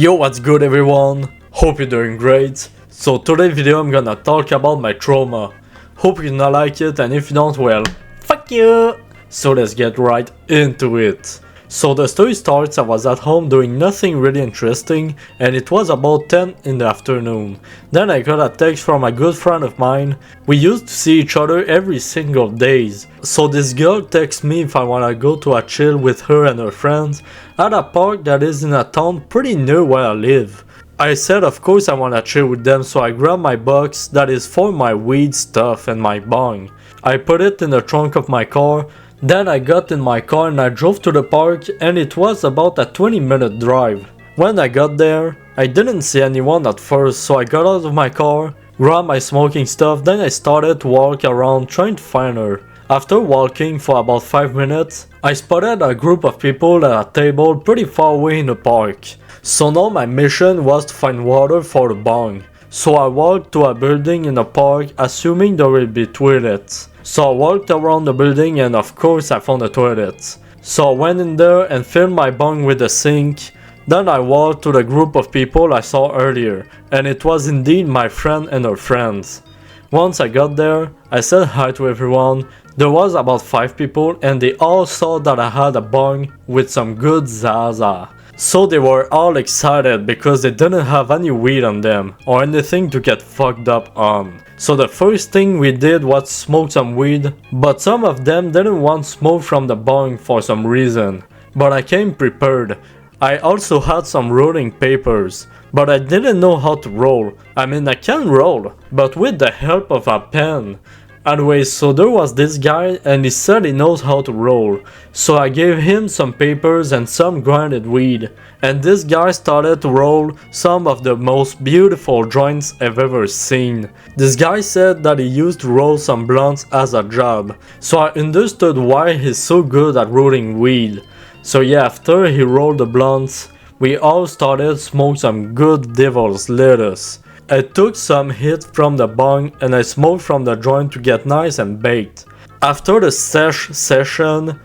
Yo, what's good everyone? Hope you're doing great. So today's video I'm gonna talk about my trauma. Hope you gonna like it, and if you don't, well, fuck you! So let's get right into it. So the story starts, I was at home doing nothing really interesting, and it was about 10 in the afternoon. Then I got a text from a good friend of mine. We used to see each other every single days. So this girl texts me if I wanna go to a chill with her and her friends at a park that is in a town pretty near where I live. I said of course I wanna chill with them, so I grabbed my box that is for my weed stuff and my bong. I put it in the trunk of my car. Then I got in my car and I drove to the park, and it was about a 20-minute drive. When I got there, I didn't see anyone at first, so I got out of my car, grabbed my smoking stuff, then I started to walk around trying to find her. After walking for about 5 minutes, I spotted a group of people at a table pretty far away in the park. So now my mission was to find water for the bong. So I walked to a building in the park, assuming there will be toilets. So I walked around the building and of course I found the toilets. So I went in there and filled my bong with the sink. Then I walked to the group of people I saw earlier, and it was indeed my friend and her friends. Once I got there, I said hi to everyone. There was about 5 people and they all saw that I had a bong with some good Zaza. So they were all excited because they didn't have any weed on them or anything to get fucked up on. So the first thing we did was smoke some weed, but some of them didn't want smoke from the bong for some reason. But I came prepared. I also had some rolling papers, but I didn't know how to roll. I mean, I can roll, but with the help of a pen. Anyways, so there was this guy and he said he knows how to roll. So I gave him some papers and some grinded weed. And this guy started to roll some of the most beautiful joints I've ever seen. This guy said that he used to roll some blunts as a job. So I understood why he's so good at rolling weed. So yeah, after he rolled the blunts, we all started to smoke some good devil's lettuce. I took some hits from the bong and I smoked from the joint to get nice and baked. After the session,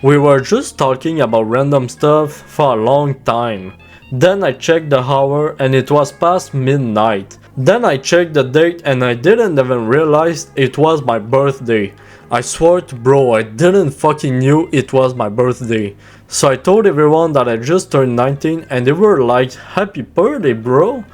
we were just talking about random stuff for a long time. Then I checked the hour and it was past midnight. Then I checked the date and I didn't even realize it was my birthday. I swear to bro, I didn't fucking knew it was my birthday. So I told everyone that I just turned 19 and they were like, happy birthday bro.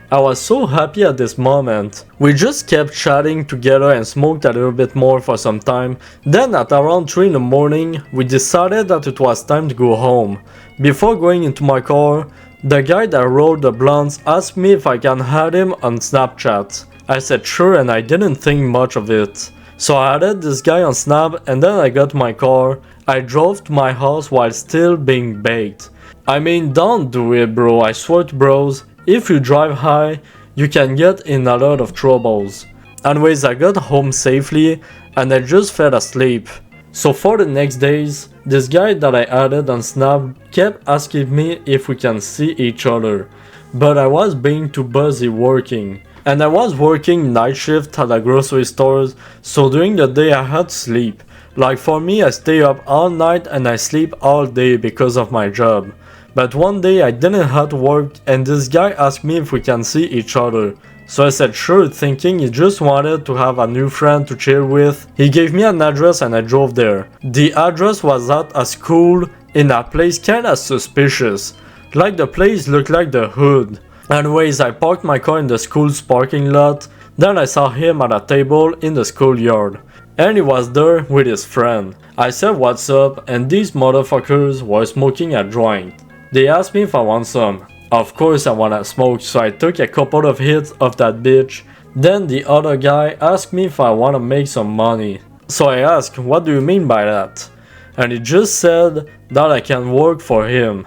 I was so happy at this moment. We just kept chatting together and smoked a little bit more for some time. Then at around 3 in the morning, we decided that it was time to go home. Before going into my car, the guy that rolled the blunts asked me if I can add him on Snapchat. I said sure and I didn't think much of it. So I added this guy on Snap and then I got my car. I drove to my house while still being baked. I mean, don't do it bro, I swear to bros. If you drive high, you can get in a lot of troubles. Anyways, I got home safely and I just fell asleep. So for the next days, this guy that I added on Snap kept asking me if we can see each other. But I was being too busy working. And I was working night shift at a grocery store, so during the day I had to sleep. Like for me, I stay up all night and I sleep all day because of my job. But one day I didn't have to work and this guy asked me if we can see each other. So I said sure, thinking he just wanted to have a new friend to chill with. He gave me an address and I drove there. The address was at a school in a place kinda suspicious. Like the place looked like the hood. Anyways, I parked my car in the school's parking lot. Then I saw him at a table in the schoolyard. And he was there with his friend. I said what's up and these motherfuckers were smoking a joint. They asked me if I want some. Of course I wanna smoke, so I took a couple of hits of that bitch. Then the other guy asked me if I wanna make some money. So I asked, what do you mean by that? And he just said that I can work for him.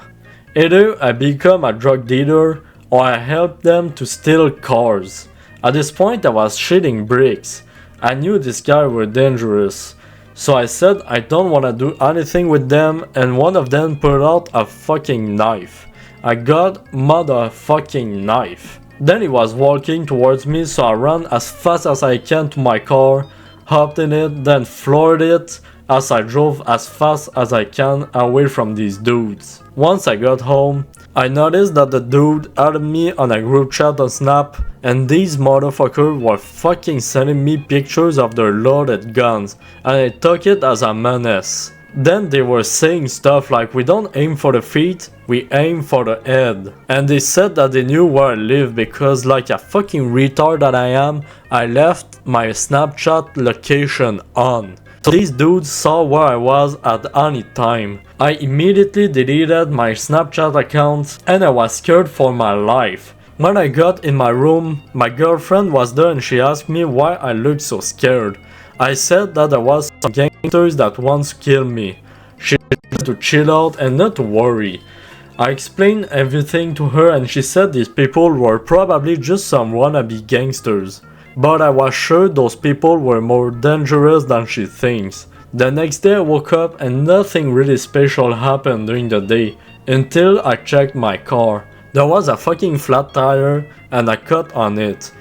Either I become a drug dealer or I help them to steal cars. At this point I was shitting bricks. I knew this guy were dangerous. So I said I don't wanna do anything with them, and one of them pulled out a fucking knife. A god motherfucking knife. Then he was walking towards me, so I ran as fast as I can to my car, hopped in it, then floored it, as I drove as fast as I can away from these dudes. Once I got home, I noticed that the dude added me on a group chat on Snap, and these motherfuckers were fucking sending me pictures of their loaded guns, and I took it as a menace. Then they were saying stuff like, we don't aim for the feet, we aim for the head. And they said that they knew where I live because, like a fucking retard that I am, I left my Snapchat location on. So these dudes saw where I was at any time. I immediately deleted my Snapchat account and I was scared for my life. When I got in my room, my girlfriend was there and she asked me why I looked so scared. I said that there was some gangsters that wants to kill me. She said to chill out and not to worry. I explained everything to her and she said these people were probably just some wannabe gangsters. But I was sure those people were more dangerous than she thinks. The next day I woke up and nothing really special happened during the day until I checked my car. There was a fucking flat tire and a cut on it.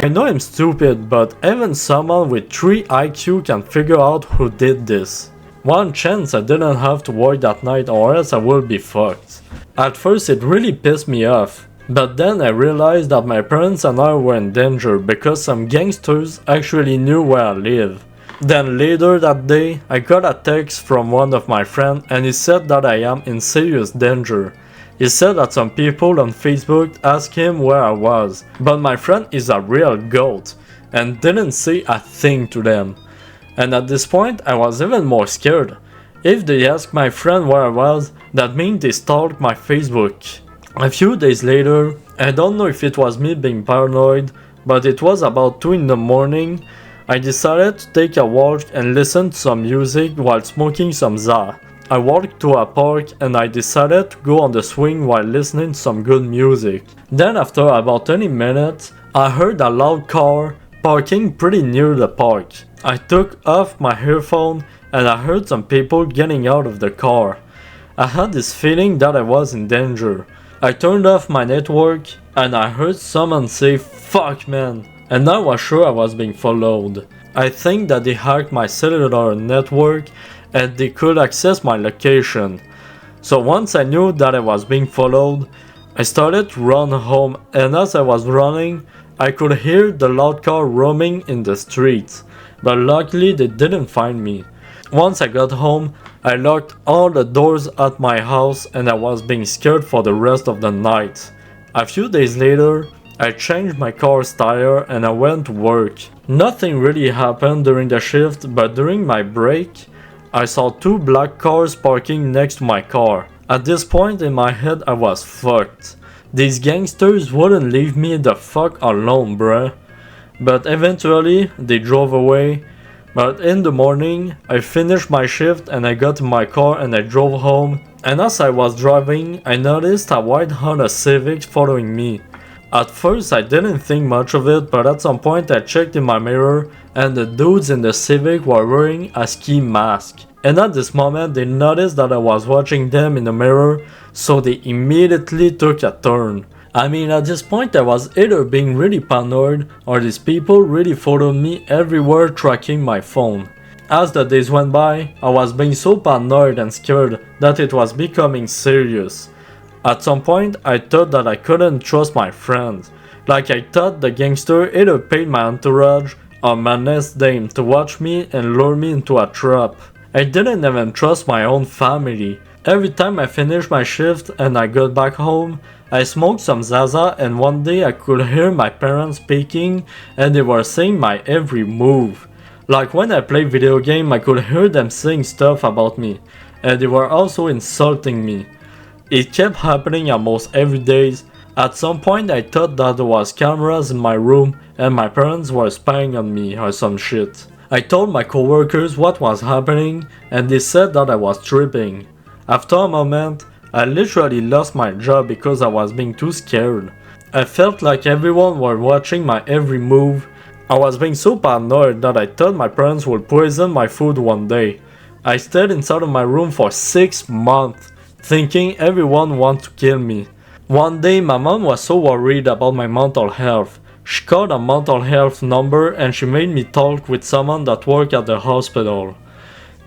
I know I'm stupid, but even someone with 3 IQ can figure out who did this. One chance I didn't have to work that night or else I would be fucked. At first it really pissed me off, but then I realized that my parents and I were in danger because some gangsters actually knew where I live. Then later that day, I got a text from one of my friends and he said that I am in serious danger. He said that some people on Facebook asked him where I was, but my friend is a real goat and didn't say a thing to them. And at this point I was even more scared. If they asked my friend where I was, that means they stalked my Facebook. A few days later, I don't know if it was me being paranoid, but it was about 2 in the morning, I decided to take a walk and listen to some music while smoking some za. I walked to a park and I decided to go on the swing while listening to some good music. Then after about 20 minutes, I heard a loud car parking pretty near the park. I took off my earphone and I heard some people getting out of the car. I had this feeling that I was in danger. I turned off my network and I heard someone say "fuck man," and I was sure I was being followed. I think that they hacked my cellular network and they could access my location. So once I knew that I was being followed, I started to run home, and as I was running, I could hear the loud car roaming in the streets, but luckily they didn't find me. Once I got home, I locked all the doors at my house and I was being scared for the rest of the night. A few days later, I changed my car's tire and I went to work. Nothing really happened during the shift, but during my break, I saw 2 black cars parking next to my car. At this point in my head I was fucked. These gangsters wouldn't leave me the fuck alone, bruh. But eventually they drove away. But in the morning I finished my shift and I got in my car and I drove home. And as I was driving I noticed a white Honda Civic following me. At first I didn't think much of it, but at some point I checked in my mirror and the dudes in the Civic were wearing a ski mask. And at this moment they noticed that I was watching them in the mirror, so they immediately took a turn. I mean, at this point I was either being really paranoid or these people really followed me everywhere tracking my phone. As the days went by, I was being so paranoid and scared that it was becoming serious. At some point, I thought that I couldn't trust my friends. Like I thought the gangster either paid my entourage or menaced them to watch me and lure me into a trap. I didn't even trust my own family. Every time I finished my shift and I got back home, I smoked some Zaza and one day I could hear my parents speaking and they were saying my every move. Like when I play video game, I could hear them saying stuff about me and they were also insulting me. It kept happening almost every day. At some point I thought that there was cameras in my room and my parents were spying on me or some shit. I told my coworkers what was happening and they said that I was tripping. After a moment, I literally lost my job because I was being too scared. I felt like everyone were watching my every move. I was being so paranoid that I thought my parents would poison my food one day. I stayed inside of my room for 6 months. Thinking everyone wanted to kill me. One day my mom was so worried about my mental health. She called a mental health number and she made me talk with someone that worked at the hospital.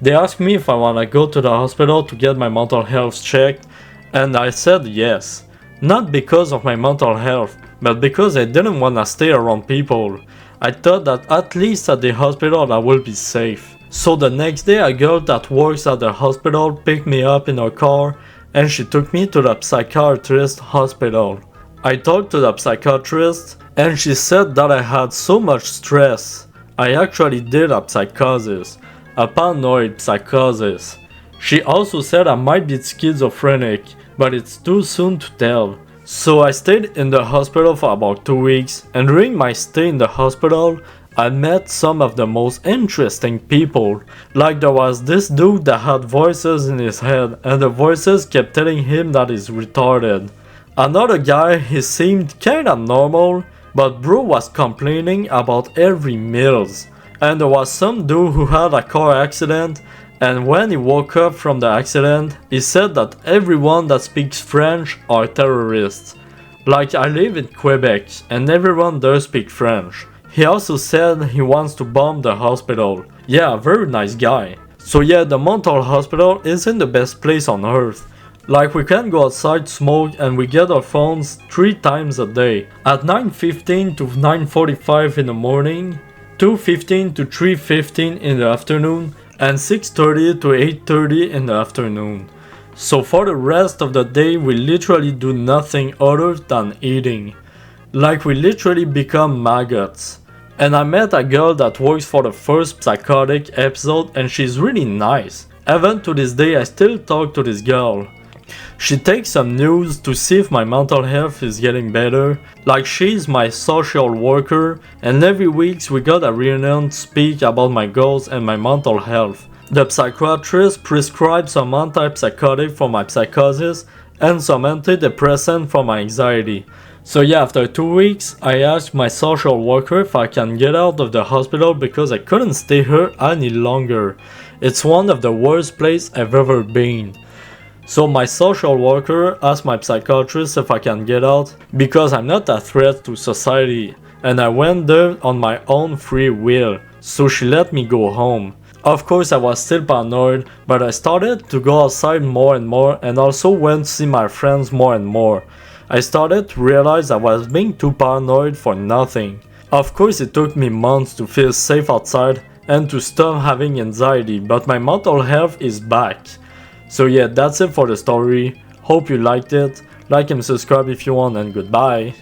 They asked me if I wanna go to the hospital to get my mental health checked, and I said yes. Not because of my mental health, but because I didn't wanna stay around people. I thought that at least at the hospital I would be safe. So the next day a girl that works at the hospital picked me up in her car and she took me to the psychiatrist hospital. I talked to the psychiatrist and she said that I had so much stress. I actually did a psychosis, a paranoid psychosis. She also said I might be schizophrenic, but it's too soon to tell. So I stayed in the hospital for about 2 weeks, and during my stay in the hospital, I met some of the most interesting people. Like there was this dude that had voices in his head, and the voices kept telling him that he's retarded. Another guy, he seemed kinda normal, but bro was complaining about every meals. And there was some dude who had a car accident, and when he woke up from the accident, he said that everyone that speaks French are terrorists. Like I live in Quebec, and everyone does speak French. He also said he wants to bomb the hospital. Yeah, very nice guy. So yeah, the mental hospital isn't the best place on earth. Like we can go outside, smoke, and we get our phones 3 times a day. At 9:15 to 9:45 in the morning, 2:15 to 3:15 in the afternoon, and 6:30 to 8:30 in the afternoon. So for the rest of the day we literally do nothing other than eating. Like we literally become maggots. And I met a girl that works for the first psychotic episode and she's really nice. Even to this day I still talk to this girl. She takes some news to see if my mental health is getting better. Like she's my social worker and every week we got a reunion to speak about my goals and my mental health. The psychiatrist prescribed some antipsychotic for my psychosis and some antidepressant for my anxiety. So yeah, after 2 weeks, I asked my social worker if I can get out of the hospital because I couldn't stay here any longer. It's one of the worst places I've ever been. So my social worker asked my psychiatrist if I can get out because I'm not a threat to society, and I went there on my own free will, so she let me go home. Of course I was still paranoid, but I started to go outside more and more and also went to see my friends more and more. I started to realize I was being too paranoid for nothing. Of course it took me months to feel safe outside and to stop having anxiety, but my mental health is back. So yeah, that's it for the story. Hope you liked it. Like and subscribe if you want, and goodbye.